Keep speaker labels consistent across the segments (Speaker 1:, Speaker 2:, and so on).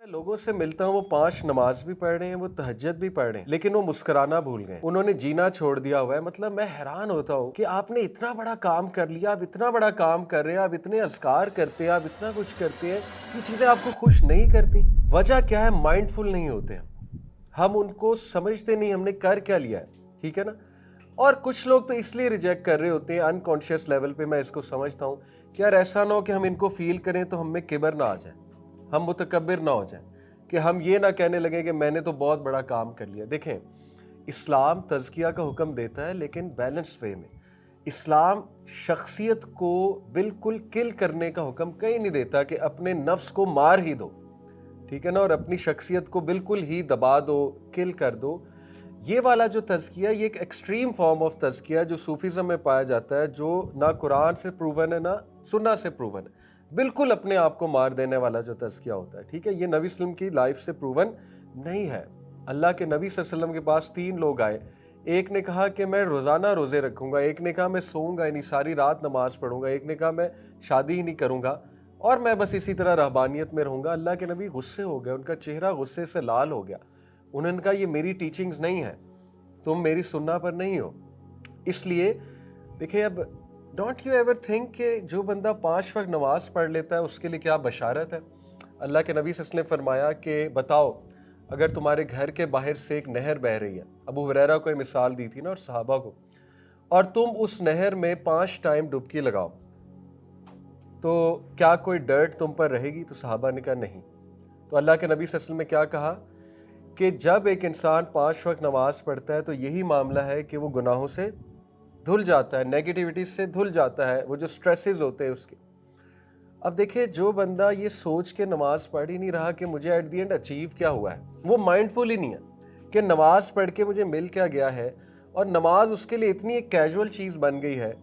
Speaker 1: लोगों से मिलता हूँ, वो 5 नमाज भी पढ़ रहे हैं, वो तहज्जुद भी पढ़ रहे हैं, लेकिन वो मुस्कुराना भूल गए, उन्होंने जीना छोड़ दिया हुआ है। मतलब मैं हैरान होता हूँ कि आपने इतना बड़ा काम कर लिया, आप इतना बड़ा काम कर रहे हैं, आप इतने अज़कार करते हैं, आप इतना कुछ करते हैं, ये चीज़ें आपको खुश नहीं करती। वजह क्या है? माइंडफुल नहीं होते हम उनको समझते नहीं हमने कर क्या लिया है, ठीक है ना। और कुछ लोग तो इसलिए रिजेक्ट कर रहे होते हैं अनकॉन्शियस लेवल पे, मैं इसको समझता हूँ कि यार ऐसा ना हो कि हम इनको फील करें तो हमें किबर ना आ जाए, हम मुतकब्बिर ना हो जाएं, कि हम ये ना कहने लगे कि मैंने तो बहुत बड़ा काम कर लिया। देखें, इस्लाम तज़किया का हुक्म देता है, लेकिन बैलेंस वे में। इस्लाम शख्सियत को बिल्कुल किल करने का हुक्म कहीं नहीं देता कि अपने नफ्स को मार ही दो, ठीक है ना, और अपनी शख्सियत को बिल्कुल ही दबा दो, किल कर दो। ये वाला जो तज़किया, ये एक एक्सट्रीम फॉर्म ऑफ तज़किया जो सूफीज़म में पाया जाता है, जो ना कुरान से प्रूवन है ना सुन्ना से प्रूवन है। बिल्कुल अपने आप को मार देने वाला जो तज़किया होता है, ठीक है, ये नबी सल्लम की लाइफ से प्रूवन नहीं है। अल्लाह के नबी सल्लम के पास 3 लोग आए, एक ने कहा कि मैं रोज़ाना रोज़े रखूँगा, एक ने कहा मैं सोऊंगा ही नहीं, सारी रात नमाज़ पढ़ूंगा, एक ने कहा मैं शादी ही नहीं करूँगा और मैं बस इसी तरह रहबानियत में रहूँगा। अल्लाह के नबी गुस्से हो गए, उनका चेहरा गुस्से से लाल हो गया। उन्होंने कहा ये मेरी टीचिंग्स नहीं है, तुम मेरी सुन्ना पर नहीं हो। इसलिए देखिए, अब डोंट यू एवर थिंक कि जो बंदा 5 वक्त नमाज पढ़ लेता है उसके लिए क्या बशारत है। अल्लाह के नबी सल्लल्लाहु अलैहि वसल्लम ने फरमाया कि बताओ, अगर तुम्हारे घर के बाहर से एक नहर बह रही है, अबू हुरैरा को ये मिसाल दी थी ना और सहाबा को, और तुम उस नहर में 5 टाइम डुबकी लगाओ तो क्या कोई डर्ट तुम पर रहेगी? तो सहाबा ने कहा नहीं। तो अल्लाह के नबी सल्लल्लाहु अलैहि वसल्लम ने क्या कहा कि जब एक इंसान 5 वक्त नमाज पढ़ता है तो यही मामला है कि वो गुनाहों से धुल जाता है, नेगेटिविटी से धुल जाता है, वो जो स्ट्रेसेस होते हैं उसके। अब देखिए, जो बंदा ये सोच के नमाज पढ़ ही नहीं रहा कि मुझे एट दी एंड अचीव क्या हुआ है, वो माइंडफुल ही नहीं है कि नमाज पढ़ के मुझे मिल क्या गया है, और नमाज उसके लिए इतनी एक कैजुअल चीज़ बन गई है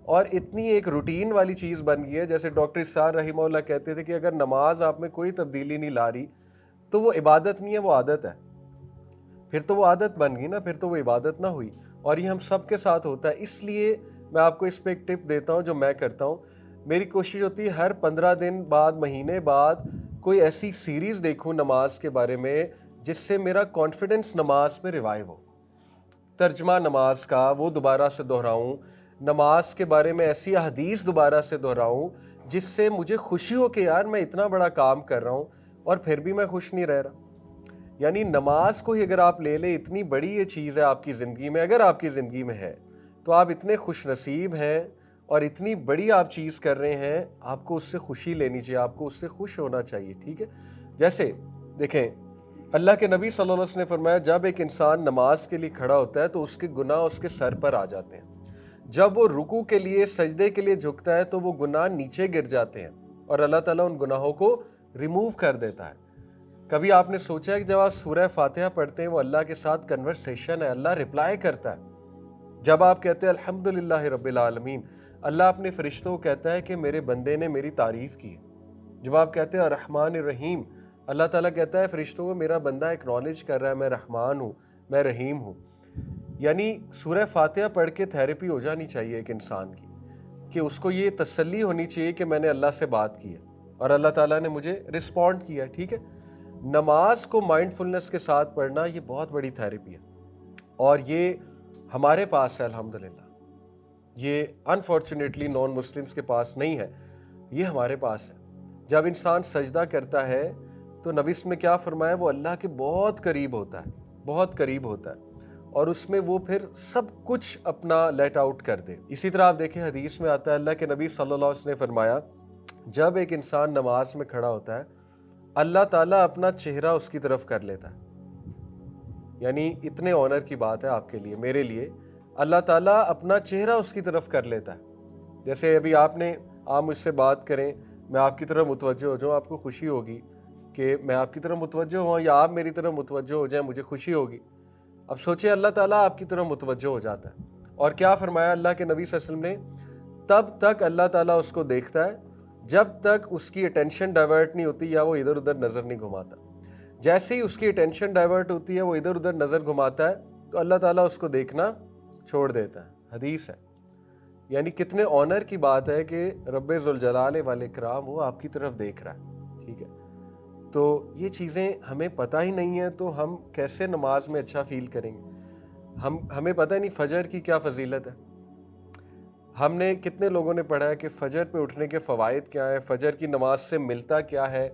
Speaker 1: और इतनी एक रूटीन वाली चीज़ बन गई है। जैसे डॉक्टर इस्सार रहीमहुल्लाह कहते थे कि अगर नमाज आप में कोई तब्दीली नहीं ला रही तो वो इबादत नहीं है, वो आदत है। फिर तो वो आदत बन गई ना, फिर तो वो इबादत ना हुई। और ये हम सब के साथ होता है। इसलिए मैं आपको इस पे एक टिप देता हूँ जो मैं करता हूँ। मेरी कोशिश होती है हर 15 दिन बाद, महीने बाद कोई ऐसी सीरीज़ देखूँ नमाज के बारे में जिससे मेरा कॉन्फिडेंस नमाज पे रिवाइव हो। तर्जमा नमाज का वो दोबारा से दोहराऊँ, नमाज के बारे में ऐसी हदीस दोबारा से दोहराऊँ जिससे मुझे खुशी हो कि यार मैं इतना बड़ा काम कर रहा हूँ और फिर भी मैं खुश नहीं रह रहा। यानी नमाज को ही अगर आप ले लें, इतनी बड़ी ये चीज़ है आपकी ज़िंदगी में, अगर आपकी ज़िंदगी में है तो आप इतने खुश नसीब हैं और इतनी बड़ी आप चीज़ कर रहे हैं, आपको उससे खुशी लेनी चाहिए, आपको उससे खुश होना चाहिए, ठीक है। जैसे देखें, अल्लाह के नबी सल्लल्लाहु अलैहि वसल्लम ने फरमाया जब एक इंसान नमाज के लिए खड़ा होता है तो उसके गुनाह उसके सर पर आ जाते हैं। जब वो रुकू के लिए, सजदे के लिए झुकता है तो वो गुनाह नीचे गिर जाते हैं और अल्लाह ताला उन गुनाहों को रिमूव कर देता है। कभी आपने सोचा है कि जब आप सूरह फातिहा पढ़ते हैं वो अल्लाह के साथ कन्वर्सेशन है, अल्लाह रिप्लाई करता है। जब आप कहते हैं अल्हम्दुलिल्लाह रब्बिल आलमीन, अल्लाह अपने फरिश्तों को कहता है कि मेरे बंदे ने मेरी तारीफ़ की। जब आप कहते हैं रहमान रहीम, अल्लाह ताला कहता है फरिश्तों को मेरा बंदा एक्नॉलेज कर रहा है, मैं रहमान हूँ, मैं रहीम हूँ। यानी सूरह फातिहा पढ़ के थेरेपी हो जानी चाहिए एक इंसान की, कि उसको ये तसल्ली होनी चाहिए कि मैंने अल्लाह से बात की है और अल्लाह ताला ने मुझे रिस्पॉन्ड किया है, ठीक है। नमाज को माइंडफुलनेस के साथ पढ़ना ये बहुत बड़ी थेरेपी है और ये हमारे पास है अल्हम्दुलिल्लाह। ये अनफॉर्चुनेटली नॉन मुस्लिम्स के पास नहीं है, ये हमारे पास है। जब इंसान सजदा करता है तो नबी में क्या फरमाया, वो अल्लाह के बहुत करीब होता है, बहुत करीब होता है, और उसमें वो फिर सब कुछ अपना लेट आउट कर दे। इसी तरह आप देखें, हदीस में आता है अल्लाह के नबी सल्लल्लाहु अलैहि वसल्लम ने फरमाया जब एक इंसान नमाज में खड़ा होता है अल्लाह ताला अपना चेहरा उसकी तरफ कर लेता है। यानी इतने ऑनर की बात है आपके लिए, मेरे लिए, अल्लाह ताला अपना चेहरा उसकी तरफ कर लेता है। जैसे अभी आप मुझसे बात करें, मैं आपकी तरफ मुतवज्जो हो जाऊँ, आपको खुशी होगी कि मैं आपकी तरफ मुतवज्जो हुआ, या आप मेरी तरफ मुतवज्जो हो जाए, मुझे खुशी होगी। अब सोचिए, अल्लाह ताला आपकी तरफ मुतवज्जो हो जाता है, और क्या फरमाया अल्लाह के नबी सल्लल्लाहु अलैहि वसल्लम ने, तब तक अल्लाह ताला उसको देखता है जब तक उसकी अटेंशन डाइवर्ट नहीं होती या वो इधर उधर नज़र नहीं घुमाता। जैसे ही उसकी अटेंशन डाइवर्ट होती है, वो इधर उधर नज़र घुमाता है, तो अल्लाह ताला उसको देखना छोड़ देता है। हदीस है। यानी कितने ऑनर की बात है कि रब्बे ज़ुल जलाल वल इकराम वो आपकी तरफ देख रहा है, ठीक है। تو یہ چیزیں ہمیں پتہ ہی نہیں ہیں، تو ہم کیسے نماز میں اچھا فیل کریں گے؟ ہمیں پتہ ہی نہیں فجر کی کیا فضیلت ہے. ہم نے کتنے لوگوں نے پڑھا ہے کہ فجر پہ اٹھنے کے فوائد کیا ہیں، فجر کی نماز سے ملتا کیا ہے،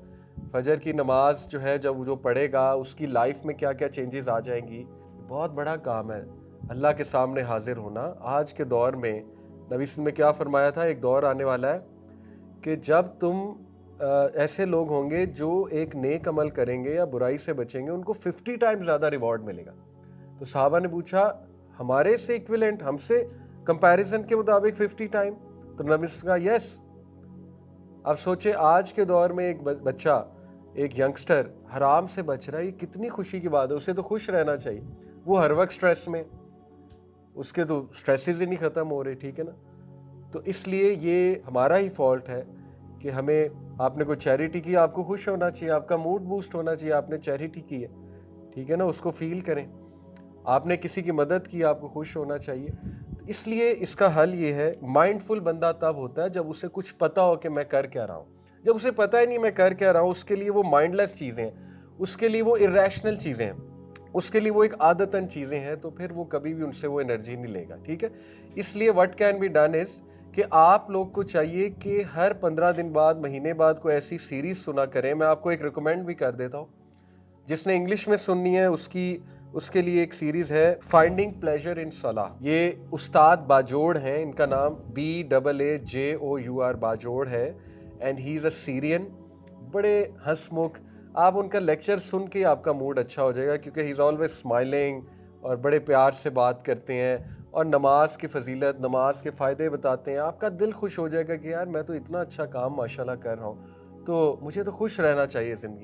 Speaker 1: فجر کی نماز جو ہے جب جو پڑھے گا اس کی لائف میں کیا کیا چینجز آ جائیں گی. بہت بڑا کام ہے اللہ کے سامنے حاضر ہونا. آج کے دور میں نبی صلی اللہ علیہ وسلم نے کیا فرمایا تھا، ایک دور آنے والا ہے کہ جب تم ایسے لوگ ہوں گے جو ایک نیک عمل کریں گے یا برائی سے بچیں گے، ان کو 50 ٹائم زیادہ ریوارڈ ملے گا. تو صحابہ نے پوچھا ہمارے سے ایکویلنٹ، ہم سے کمپیریزن کے مطابق 50 ٹائم؟ تو نبی نے کہا یس. اب سوچے آج کے دور میں ایک بچہ، ایک ینگسٹر حرام سے بچ رہا ہے، یہ کتنی خوشی کی بات ہے. اسے تو خوش رہنا چاہیے، وہ ہر وقت سٹریس میں، اس کے تو سٹریسز ہی نہیں ختم ہو رہے، ٹھیک ہے نا. تو اس لیے یہ ہمارا ہی فالٹ ہے کہ ہمیں، آپ نے کوئی چیریٹی کی، آپ کو خوش ہونا چاہیے، آپ کا موڈ بوسٹ ہونا چاہیے، آپ نے چیریٹی کی ہے، ٹھیک ہے نا، اس کو فیل کریں. آپ نے کسی کی مدد کی، آپ کو خوش ہونا چاہیے. اس لیے اس کا حل یہ ہے، مائنڈ فل بندہ تب ہوتا ہے جب اسے کچھ پتا ہو کہ میں کر کیا رہا ہوں. جب اسے پتہ ہی نہیں میں کر کیا رہا ہوں، اس کے لیے وہ مائنڈ لیس چیزیں ہیں، اس کے لیے وہ irrational چیزیں ہیں، اس کے لیے وہ ایک عادتاً چیزیں ہیں، تو پھر وہ کبھی بھی ان سے وہ انرجی نہیں لے گا. ٹھیک ہے، اس لیے what can be done is کہ آپ لوگ کو چاہیے کہ ہر 15 دن بعد، مہینے بعد کوئی ایسی سیریز سنا کریں. میں آپ کو ایک ریکمینڈ بھی کر دیتا ہوں، جس نے انگلش میں سننی ہے اس کے لیے ایک سیریز ہے فائنڈنگ پلیجر ان صلاح. یہ استاد باجوڑ ہیں، ان کا نام BAAJOUR باجوڑ ہے، اینڈ ہی از اے سیرین. بڑے ہنس مکھ، آپ ان کا لیکچر سن کے آپ کا موڈ اچھا ہو جائے گا، کیونکہ ہی از آلویز اسمائلنگ اور بڑے پیار سے بات کرتے ہیں، اور نماز کی فضیلت، نماز کے فائدے بتاتے ہیں. آپ کا دل خوش ہو جائے گا کہ یار میں تو اتنا اچھا کام ماشاءاللہ کر رہا ہوں، تو مجھے تو خوش رہنا چاہیے زندگی.